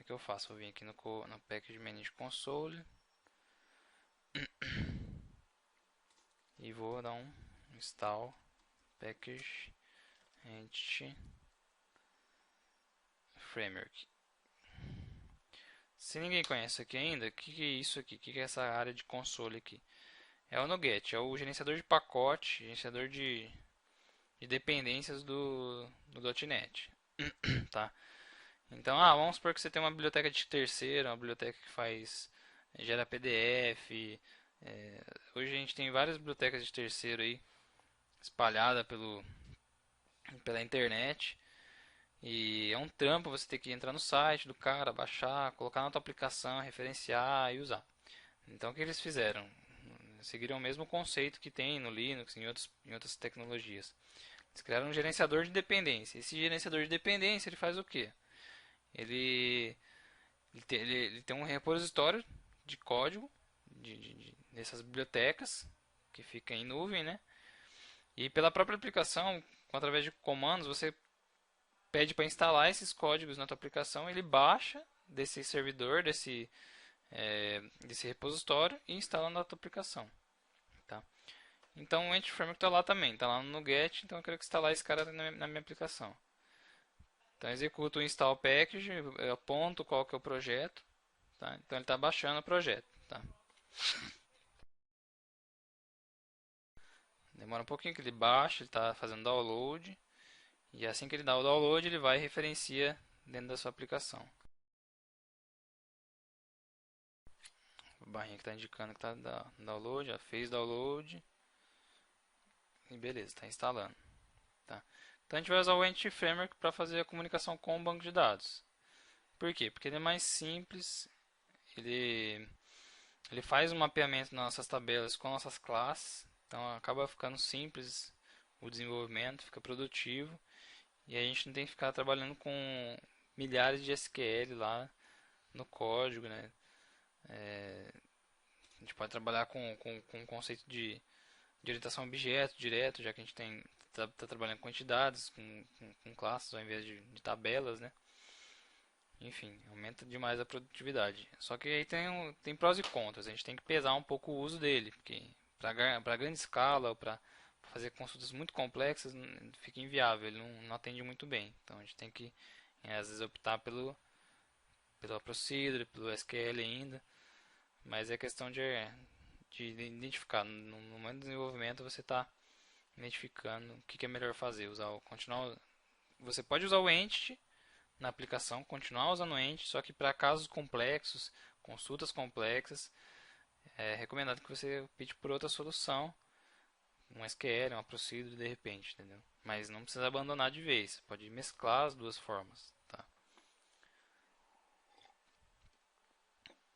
é que eu faço? Vou vir aqui no Package Manage Console e vou dar um install package entity framework. Se ninguém conhece aqui ainda, o que é isso aqui? O que é essa área de console aqui? É o NuGet, é o gerenciador de pacote, gerenciador de dependências do .NET, tá? Então, vamos supor que você tem uma biblioteca de terceiro, uma biblioteca que gera PDF. Hoje a gente tem várias bibliotecas de terceiro aí espalhada pela internet. E é um trampo você ter que entrar no site do cara, baixar, colocar na tua aplicação, referenciar e usar. Então o que eles fizeram? Seguiram o mesmo conceito que tem no Linux e em outras tecnologias. Eles criaram um gerenciador de dependência. Esse gerenciador de dependência ele faz o quê? Ele, ele tem um repositório de código dessas bibliotecas que fica em nuvem, né? E pela própria aplicação, através de comandos, você pede para instalar esses códigos na tua aplicação, ele baixa desse servidor, desse repositório e instala na tua aplicação. Tá? Então o Entity Framework está lá também, está lá no NuGet, então eu quero instalar esse cara na minha aplicação. Então eu executo o install package, eu aponto qual que é o projeto, tá? Então ele está baixando o projeto. Tá? Demora um pouquinho que ele baixa, ele está fazendo download, e assim que ele dá o download, ele vai e referencia dentro da sua aplicação. A barrinha que está indicando que está download, já fez download, e beleza, está instalando. Tá? Então a gente vai usar o Entity Framework para fazer a comunicação com o banco de dados. Por quê? Porque ele é mais simples, ele, ele faz um mapeamento nas nossas tabelas com nossas classes, então acaba ficando simples o desenvolvimento, fica produtivo, e a gente não tem que ficar trabalhando com milhares de SQL lá no código, né? A gente pode trabalhar com o conceito de orientação a objeto direto, já que a gente tá trabalhando com entidades, com classes ao invés de tabelas, né? Enfim, aumenta demais a produtividade. Só que aí tem prós e contras. A gente tem que pesar um pouco o uso dele, porque para grande escala ou para fazer consultas muito complexas fica inviável, ele não atende muito bem. Então a gente tem que às vezes optar pelo Procedure, pelo SQL ainda, mas é questão de identificar. No momento do desenvolvimento você está identificando o que é melhor fazer. Você pode usar o Entity na aplicação, continuar usando o Entity, só que para casos complexos, consultas complexas, é recomendado que você opte por outra solução, um SQL, uma Procedure de repente, entendeu? Mas não precisa abandonar de vez, pode mesclar as duas formas, tá?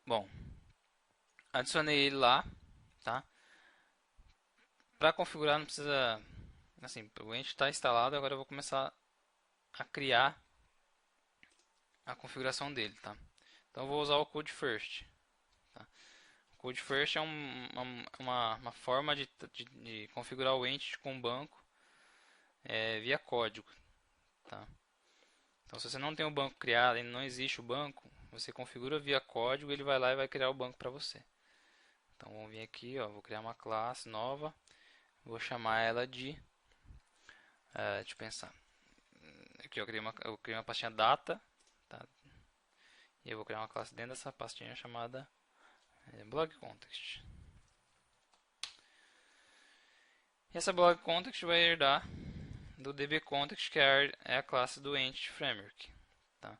Bom, adicionei ele lá, tá? Para configurar não precisa, assim, o Entity está instalado, agora eu vou começar a criar a configuração dele, tá? Então eu vou usar o Code First. Tá? O Code First é uma forma de configurar o Entity com o banco via código. Tá? Então se você não tem o banco criado, ainda não existe o banco, você configura via código, ele vai lá e vai criar o banco para você. Então vamos vir aqui, ó, vou criar uma classe nova, vou chamar ela deixa eu pensar. Aqui eu criei uma pastinha data, tá? E eu vou criar uma classe dentro dessa pastinha chamada blog context. E essa blog context vai herdar do DB context, que é a classe do Entity Framework. Tá?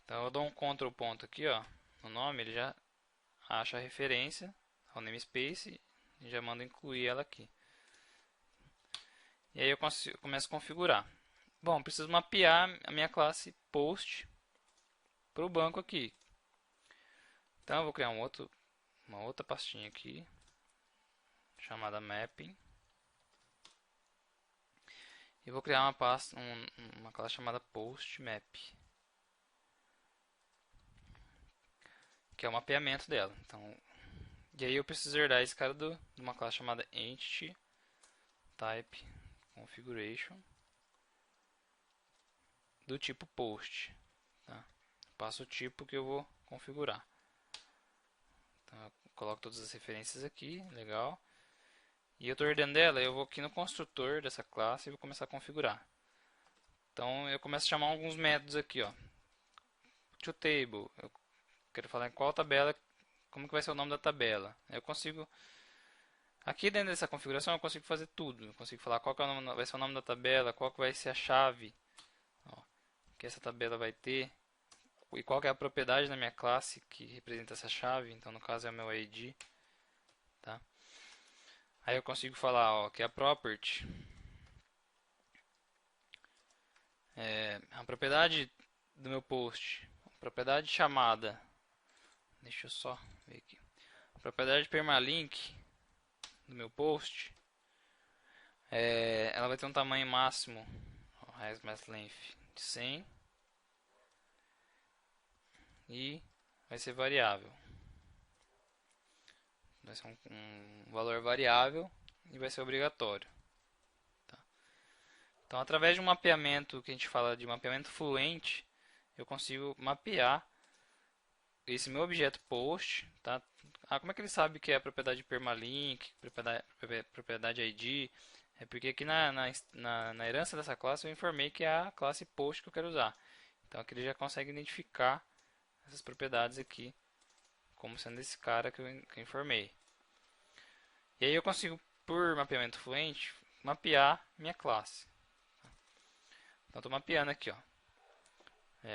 Então eu dou um Ctrl ponto aqui, ó, no nome, ele já acha a referência ao namespace e já manda incluir ela aqui. E aí eu começo a configurar. Bom, preciso mapear a minha classe post para o banco aqui. Então eu vou criar uma outra pastinha aqui chamada mapping. E vou criar uma classe chamada postMap, que é o mapeamento dela. Então, e aí eu preciso herdar esse cara de uma classe chamada entity type configuration do tipo post. Tá? passo o tipo que eu vou configurar. Então, eu coloco todas as referências aqui, legal. E eu estou ordenando dela, eu vou aqui no construtor dessa classe e vou começar a configurar. Então eu começo a chamar alguns métodos aqui, ó. ToTable, eu quero falar em qual tabela, como que vai ser o nome da tabela. Eu consigo, aqui dentro dessa configuração eu consigo fazer tudo. Eu consigo falar qual que é o nome, vai ser o nome da tabela, qual que vai ser a chave, ó, que essa tabela vai ter. E qual que é a propriedade da minha classe que representa essa chave, então no caso é o meu ID, tá? Aí eu consigo falar, ó, que a property é a propriedade do meu post, a propriedade chamada, deixa eu só ver aqui, a propriedade permalink do meu post, ela vai ter um tamanho máximo, height mass length de 100 e vai ser variável. Vai ser um valor variável e vai ser obrigatório. Tá? Então, através de um mapeamento que a gente fala de mapeamento fluente, eu consigo mapear esse meu objeto post. Tá? Como é que ele sabe que é a propriedade permalink, propriedade ID? É porque aqui na herança dessa classe eu informei que é a classe post que eu quero usar. Então aqui ele já consegue identificar essas propriedades aqui como sendo esse cara que eu informei. E aí eu consigo, por mapeamento fluente, mapear minha classe. Então estou mapeando aqui, ó.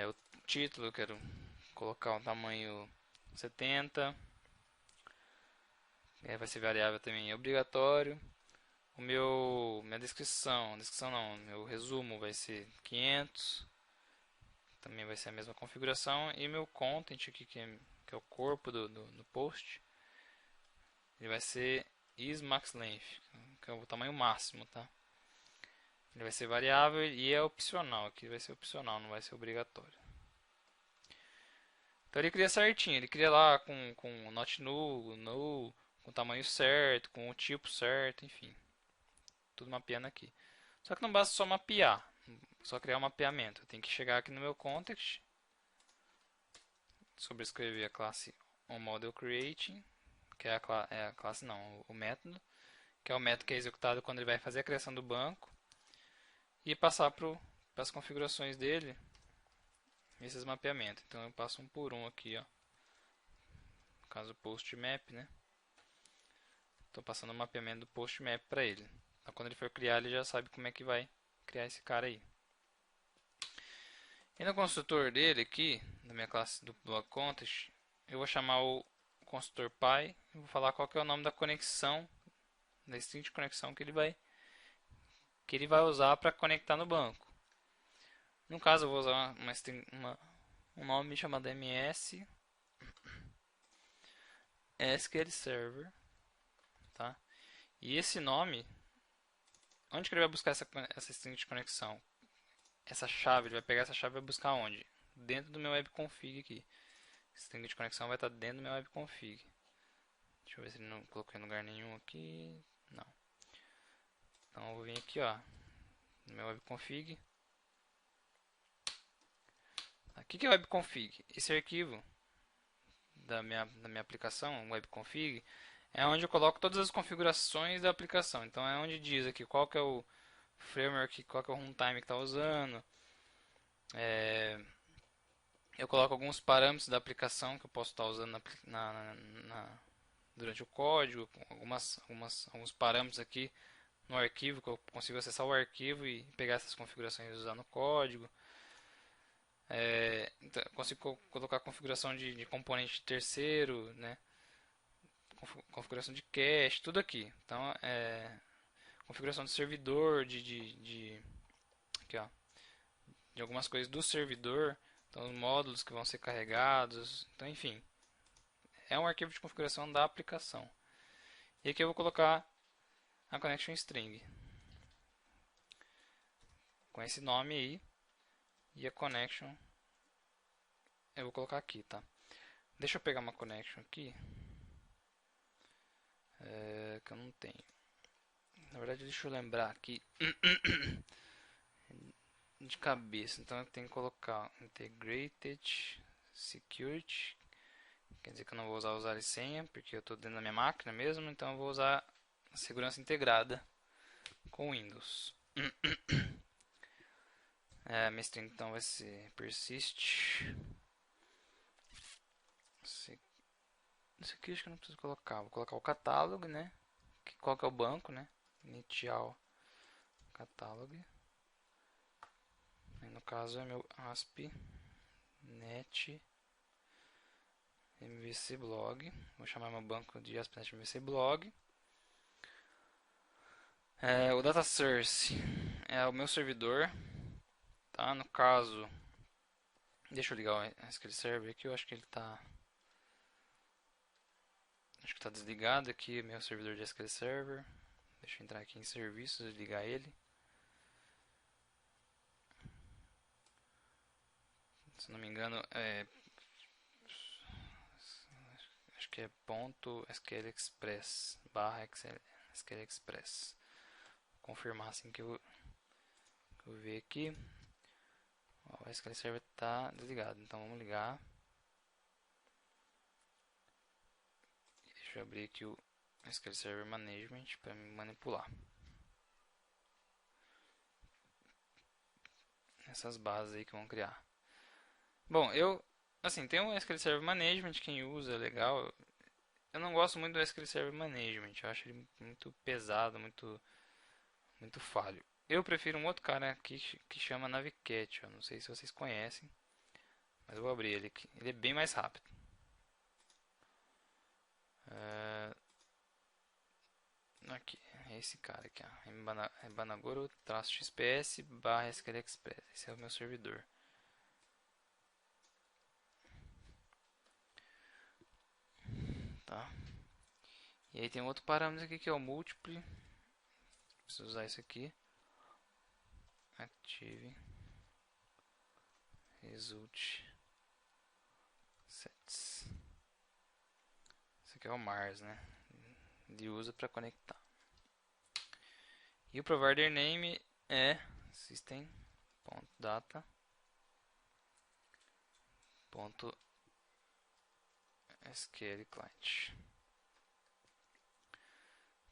O título eu quero colocar um tamanho 70. Vai ser variável também, é obrigatório. Minha descrição não, meu resumo vai ser 500. Também vai ser a mesma configuração. E meu content aqui, que é o corpo do post, ele vai ser isMaxLength, que é o tamanho máximo, tá? Ele vai ser variável e é opcional. Aqui vai ser opcional, não vai ser obrigatório. Então ele cria certinho, ele cria lá com not null, null, com o tamanho certo, com o tipo certo, enfim. Tudo mapeando aqui. Só que não basta só mapear, só criar um mapeamento. Eu tenho que chegar aqui no meu context, sobrescrever a classe onModelCreating, que é a classe não, o método, que é o método que é executado quando ele vai fazer a criação do banco, e passar para as configurações dele esses mapeamentos. Então eu passo um por um aqui, ó. No caso post map, né? Estou passando o mapeamento do post map para ele. Então quando ele for criar, ele já sabe como é que vai criar esse cara aí. E no construtor dele aqui, na minha classe do blog context, eu vou chamar o construtor pi e vou falar qual que é o nome da conexão, da string de conexão que ele vai usar para conectar no banco. No caso, eu vou usar um nome chamado ms SQL Server, tá? E esse nome, onde que ele vai buscar essa string de conexão? Essa chave, ele vai pegar essa chave e vai buscar onde? Dentro do meu webconfig aqui. String de conexão vai estar dentro do meu webconfig. Deixa eu ver se ele não colocou em lugar nenhum aqui. Não. Então eu vou vir aqui, ó, no meu webconfig. Aqui que é o webconfig. Esse arquivo da minha aplicação, webconfig, é onde eu coloco todas as configurações da aplicação. Então é onde diz aqui qual que é o framework, qual que é o runtime que está usando. Eu coloco alguns parâmetros da aplicação que eu posso estar usando durante o código, alguns parâmetros aqui no arquivo, que eu consigo acessar o arquivo e pegar essas configurações e usar no código. Então, eu consigo colocar configuração de componente terceiro, né? Configuração de cache, tudo aqui. Então, configuração de servidor, aqui, ó, de algumas coisas do servidor, então os módulos que vão ser carregados, então enfim, é um arquivo de configuração da aplicação. E aqui eu vou colocar a connection string com esse nome aí e a connection eu vou colocar aqui, tá? Deixa eu pegar uma connection aqui que eu não tenho. Na verdade, deixa eu lembrar aqui de cabeça. Então eu tenho que colocar integrated security, quer dizer que eu não vou usar usuário e senha, porque eu estou dentro da minha máquina mesmo, então eu vou usar a segurança integrada com Windows. Minha string então vai ser persist. Isso aqui acho que eu não preciso colocar. Vou colocar o catálogo, né? Qual que é o banco, né? Initial catálogo. No caso é meu ASP net MVC blog. Vou chamar meu banco de ASP.NET MVC blog. O data source é o meu servidor, tá? No caso, deixa eu ligar o SQL Server aqui. Eu acho que ele tá desligado aqui, meu servidor de SQL Server. Deixa eu entrar aqui em serviços e ligar ele. Se não me engano, acho que é ponto SQL Express barra SQL Express. Vou confirmar assim que eu ver aqui. O SQL Server está desligado, então vamos ligar. Deixa eu abrir aqui o SQL Server Management para me manipular essas bases aí que vão criar. Bom, assim, tem o SQL Server Management, quem usa é legal. Eu não gosto muito do SQL Server Management, eu acho ele muito pesado, muito falho. Eu prefiro um outro cara aqui que chama Navicat, eu não sei se vocês conhecem, mas eu vou abrir ele aqui. Ele é bem mais rápido. Aqui, é esse cara aqui, ó. Banagoro-xps barra SQL Express. Esse é o meu servidor. Tá? E aí tem outro parâmetro aqui que é o múltiplo. Preciso usar isso aqui. Active result sets. Esse aqui é o Mars, né? Ele usa para conectar. E o provider name é system.data.sql client.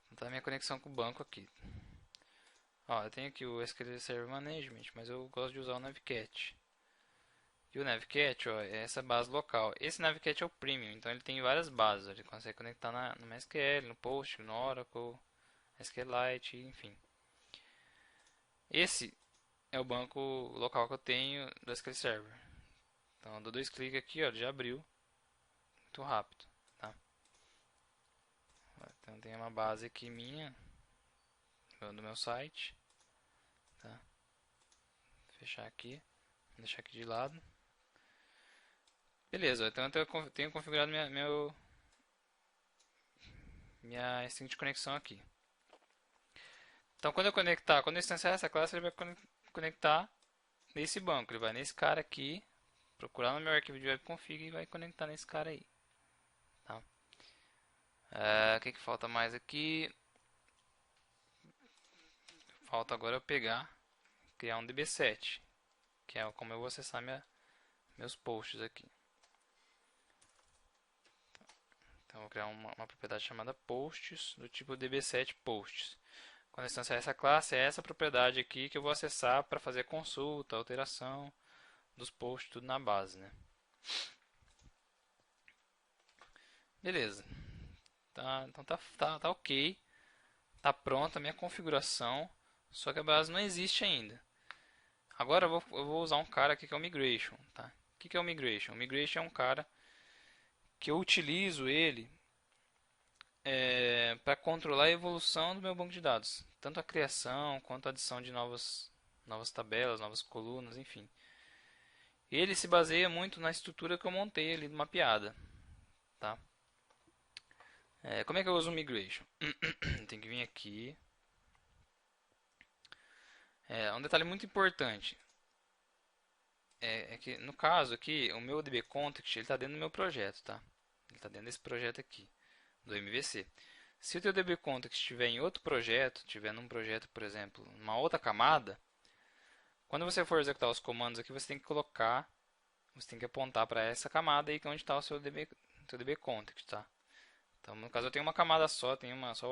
Então tá a minha conexão com o banco aqui. Ó, eu tenho aqui o SQL Server Management, mas eu gosto de usar o Navicat. E o Navicat, ó, é essa base local. Esse Navicat é o Premium, então ele tem várias bases. Ele consegue conectar no MySQL, no Post, no Oracle, SQLite, enfim. Esse é o banco local que eu tenho do SQL Server. Então eu dou 2 cliques aqui, ó, ele já abriu. Muito rápido, tá? Então tem uma base aqui minha do meu site, tá? Vou fechar aqui, vou deixar aqui de lado. Beleza, então eu tenho configurado minha string de conexão aqui. Então quando eu instanciar essa classe, ele vai conectar nesse banco, ele vai nesse cara aqui, procurar no meu arquivo de webconfig e vai conectar nesse cara aí. Tá? O que falta mais aqui? Falta agora eu criar um DB7, que é como eu vou acessar meus posts aqui. Então vou criar uma propriedade chamada posts do tipo DB7 posts. Quando eu instanciar essa classe, é essa propriedade aqui que eu vou acessar para fazer consulta, alteração dos posts, tudo na base, né? Beleza. Então tá ok. Tá pronta a minha configuração, só que a base não existe ainda. Agora eu vou usar um cara aqui que é o Migration, tá? O que é o Migration? O Migration é um cara que eu utilizo ele para controlar a evolução do meu banco de dados, tanto a criação quanto a adição de novas tabelas, novas colunas, enfim. Ele se baseia muito na estrutura que eu montei ali de mapeada, tá? Como é que eu uso o Migration? Tem que vir aqui. Um detalhe muito importante é que no caso aqui o meu DB Context ele está dentro do meu projeto, tá? Ele está dentro desse projeto aqui do MVC. Se o teu DB Context estiver em outro projeto, estiver num projeto, por exemplo, numa outra camada, quando você for executar os comandos aqui, você tem que colocar você tem que apontar para essa camada aí que é onde está o seu DB context, tá? Então, no caso eu tenho uma camada só, tenho uma só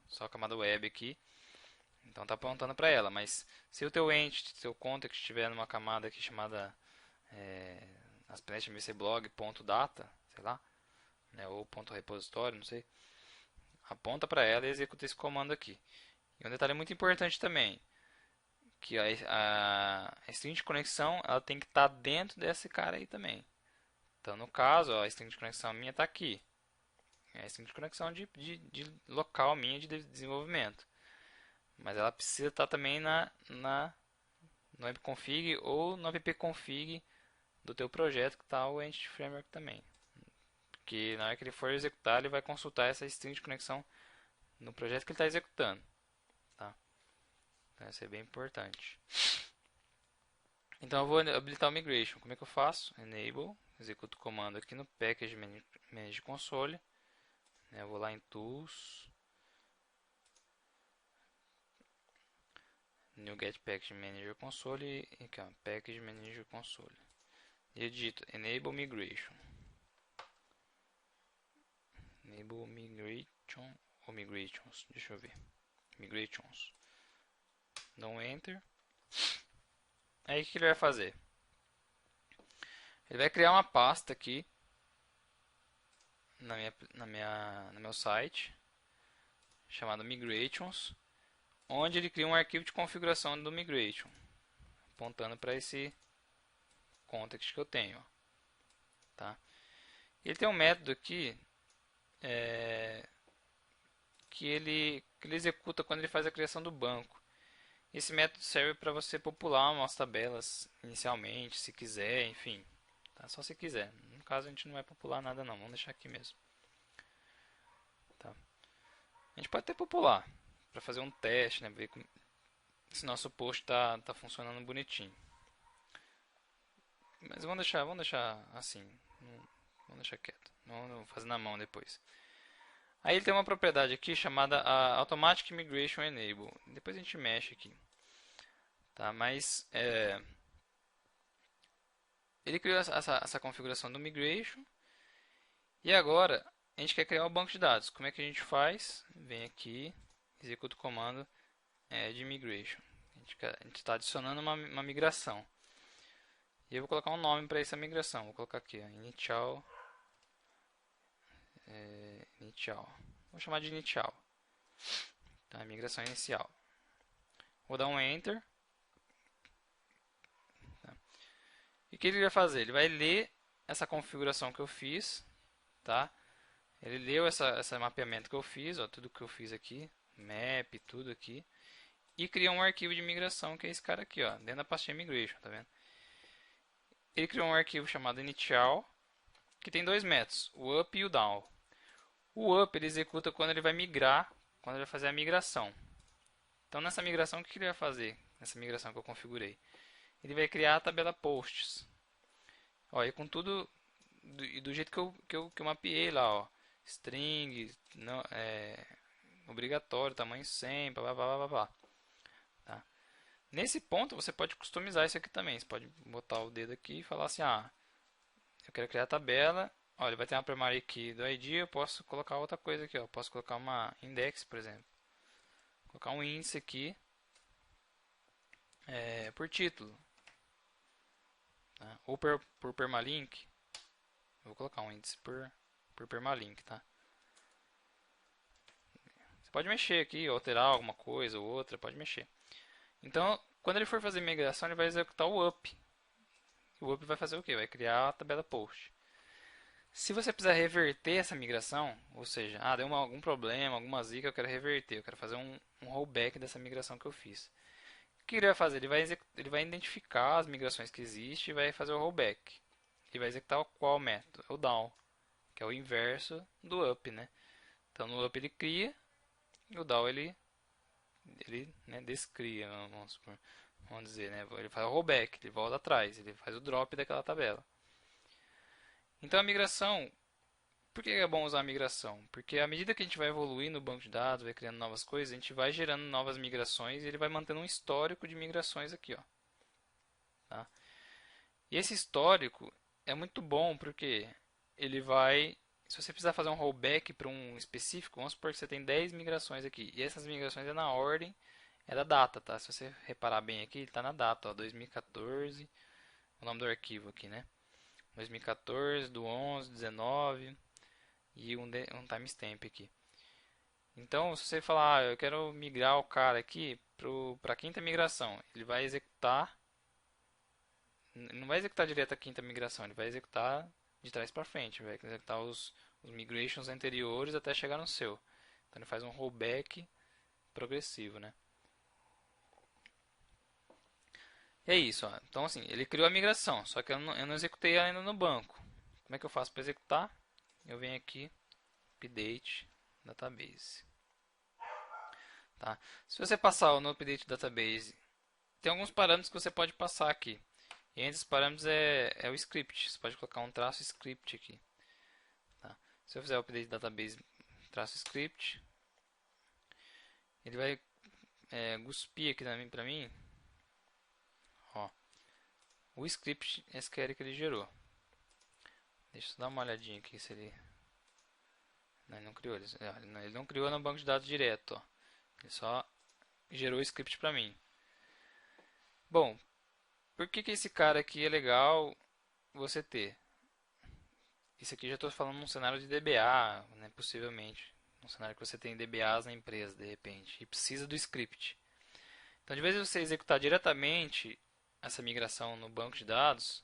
só a camada web aqui. Então tá apontando para ela, mas se o teu entity, seu context estiver numa camada aqui chamada ASP.NET-MVC-blog.data, sei lá, né, ou .repositório, não sei, aponta para ela e executa esse comando aqui. E um detalhe muito importante também, que a string de conexão ela tem que estar dentro desse cara aí também. Então no caso, ó, a string de conexão minha está aqui. É a string de conexão de local minha de desenvolvimento. Mas ela precisa estar também no webconfig ou no appconfig do teu projeto que está o Entity Framework também. Porque na hora que ele for executar, ele vai consultar essa string de conexão no projeto que ele está executando. Tá? Então isso é bem importante. Então eu vou habilitar o Migration. Como é que eu faço? Enable, executo o comando aqui no Package Manage Console. Eu vou lá em Tools, New Get Package Manager Console e aqui, ó, Package Manager Console. E eu digito Enable Migration. Enable Migration ou Migrations, deixa eu ver. Migrations. Dá um Enter. Aí o que ele vai fazer? Ele vai criar uma pasta aqui no meu site chamada Migrations, onde ele cria um arquivo de configuração do Migration, apontando para esse context que eu tenho. Tá? Ele tem um método aqui que ele executa quando ele faz a criação do banco. Esse método serve para você popular umas tabelas inicialmente, se quiser, enfim. Tá? Só se quiser. No caso a gente não vai popular nada não, vamos deixar aqui mesmo. Tá? A gente pode até popular, para fazer um teste, né? Ver se nosso post tá funcionando bonitinho. Mas vamos deixar assim. Vamos deixar quieto. Vamos fazer na mão depois. Aí ele tem uma propriedade aqui chamada Automatic Migration Enable. Depois a gente mexe aqui. Tá? Mas ele criou essa configuração do Migration. E agora a gente quer criar o banco de dados. Como é que a gente faz? Vem aqui, executa o comando de Migration. A gente está adicionando uma migração. E eu vou colocar um nome para essa migração. Vou colocar aqui, initial. Vou chamar de inicial. Tá, migração inicial. Vou dar um Enter. Tá. E o que ele vai fazer? Ele vai ler essa configuração que eu fiz. Tá? Ele leu esse mapeamento que eu fiz, ó, tudo que eu fiz aqui, map, tudo aqui. E criou um arquivo de migração, que é esse cara aqui, ó, dentro da pastinha migration, tá vendo? Ele criou um arquivo chamado initial, que tem dois métodos, o up e o down. O up ele executa quando ele vai migrar, quando ele vai fazer a migração. Então nessa migração, o que ele vai fazer? Nessa migração que eu configurei? Ele vai criar a tabela posts. Ó, e com tudo do jeito que eu mapeei lá, ó. String, não, obrigatório, tamanho 100, blá blá blá blá blá. Tá? Nesse ponto você pode customizar isso aqui também. Você pode botar o dedo aqui e falar assim, eu quero criar a tabela. Olha, vai ter uma primary key do ID, eu posso colocar outra coisa aqui, ó. Eu posso colocar uma index, por exemplo. Colocar um índice aqui por título. Tá? Ou por permalink. Eu vou colocar um índice por permalink, tá? Você pode mexer aqui, alterar alguma coisa ou outra, pode mexer. Então, quando ele for fazer migração, ele vai executar o up. O up vai fazer o quê? Vai criar a tabela post. Se você precisar reverter essa migração, ou seja, deu algum problema, alguma zica, eu quero reverter, eu quero fazer um rollback dessa migração que eu fiz. O que ele vai fazer? Ele vai identificar as migrações que existem e vai fazer o rollback. Ele vai executar qual método? O down, que é o inverso do up, né? Então no up ele cria e o down ele descria, vamos dizer, né? Ele faz o rollback, ele volta atrás, ele faz o drop daquela tabela. Então a migração, por que é bom usar a migração? Porque à medida que a gente vai evoluindo no banco de dados, vai criando novas coisas, a gente vai gerando novas migrações e ele vai mantendo um histórico de migrações aqui, ó. Tá? E esse histórico é muito bom porque ele vai, se você precisar fazer um rollback para um específico, vamos supor que você tem 10 migrações aqui, e essas migrações é na ordem, é da data, tá? Se você reparar bem aqui, está na data, ó, 2014, o nome do arquivo aqui, né? 2014, do 11, 19 e um timestamp aqui. Então, se você falar, eu quero migrar o cara aqui para a quinta migração, ele vai executar, não vai executar direto a quinta migração, ele vai executar de trás para frente, vai executar os migrations anteriores até chegar no seu. Então, ele faz um rollback progressivo, né? E é isso, ó. Então, assim, ele criou a migração, só que eu não executei ela ainda no banco. Como é que eu faço para executar? Eu venho aqui, update database. Tá? Se você passar no update database, tem alguns parâmetros que você pode passar aqui. E entre os parâmetros é o script. Você pode colocar um traço script aqui. Tá? Se eu fizer o update database traço script, ele vai cuspir aqui para mim, ó, o script SQL que ele gerou. Deixa eu dar uma olhadinha aqui se ele... Não, ele não criou. Ele não criou no banco de dados direto. Ó. Ele só gerou o script para mim. Bom, por que esse cara aqui é legal você ter? Isso aqui já estou falando num cenário de DBA, né, possivelmente. Um cenário que você tem DBAs na empresa, de repente, e precisa do script. Então, de vez em você executar diretamente essa migração no banco de dados,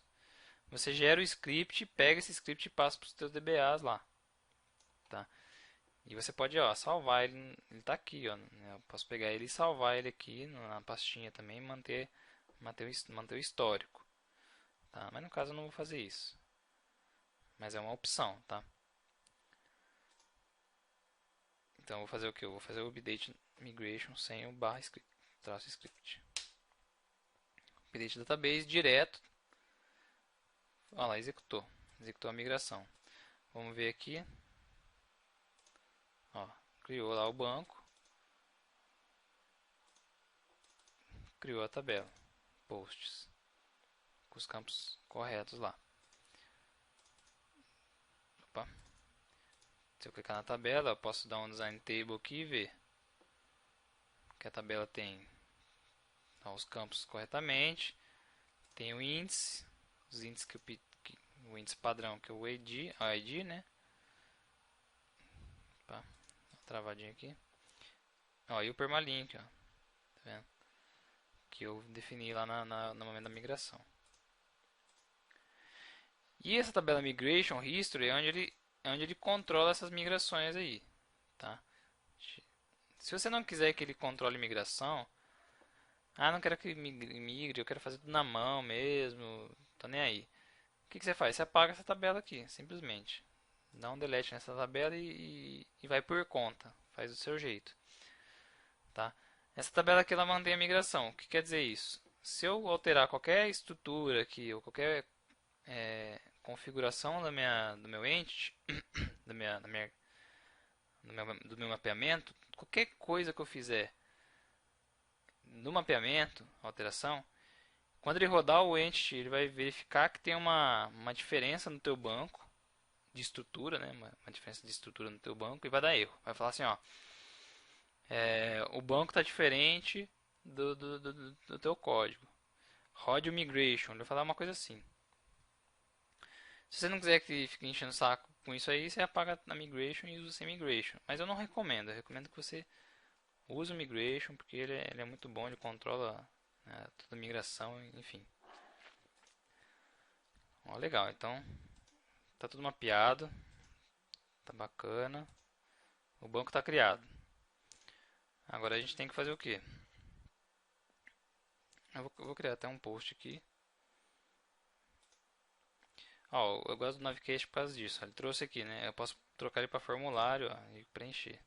você gera o script, pega esse script e passa para os seus DBAs lá. Tá? E você pode salvar ele, ele está aqui. Ó, né? Eu posso pegar ele e salvar ele aqui na pastinha também e manter o histórico. Tá? Mas no caso eu não vou fazer isso. Mas é uma opção. Tá? Então eu vou fazer o que? Eu vou fazer o update migration sem o barra script, traço script. Update database direto. Olha lá, executou. Executou a migração. Vamos ver aqui. Ó, criou lá o banco. Criou a tabela. Posts. Com os campos corretos lá. Opa. Se eu clicar na tabela, eu posso dar um design table aqui e ver que a tabela tem os campos corretamente. Tem o índice. Os índices o índice padrão que é o ID, né? Opa, travadinho aqui. Ó, e o permalink, ó. Tá vendo? Que eu defini lá no momento da migração. E essa tabela Migration History é onde ele controla essas migrações aí, tá? Se você não quiser que ele controle migração, não quero que migre, eu quero fazer tudo na mão mesmo, tô nem aí. O que você faz? Você apaga essa tabela aqui, simplesmente. Dá um delete nessa tabela e vai por conta, faz do seu jeito, tá? Essa tabela aqui ela mantém a migração. O que quer dizer isso? Se eu alterar qualquer estrutura aqui ou qualquer configuração do meu entity, do meu mapeamento, qualquer coisa que eu fizer no mapeamento, alteração, quando ele rodar o entity, ele vai verificar que tem uma diferença no teu banco de estrutura, né? Uma diferença de estrutura no teu banco e vai dar erro. Vai falar assim, ó, o banco está diferente do teu código. Rode o migration, ele vai falar uma coisa assim. Se você não quiser que fique enchendo o saco com isso aí, você apaga a migration e usa sem migration. Mas eu não recomendo, eu recomendo que você use o migration porque ele é muito bom, ele controla, né, toda a migração, enfim. Ó, legal, então tá tudo mapeado, tá bacana, o banco tá criado. Agora a gente tem que fazer o que? Eu vou criar até um post aqui. Ó, eu gosto do Navigation por causa disso. Ele trouxe aqui, né? Eu posso trocar ele para formulário, ó, e preencher.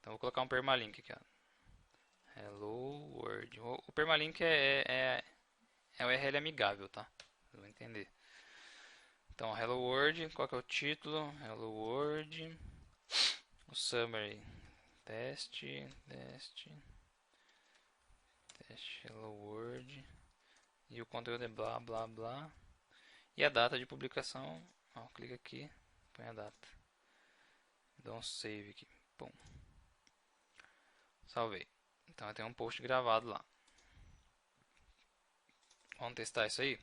Então vou colocar um permalink aqui, ó. Hello World. O permalink é o URL amigável, tá? Vocês vão entender. Então, Hello World, qual que é o título? Hello World. O summary. Teste. Hello World. E o conteúdo é blá blá blá. E a data de publicação, ó, clica aqui, põe a data. Dá um save aqui. Pum. Salvei. Então tem um post gravado lá. Vamos testar isso aí?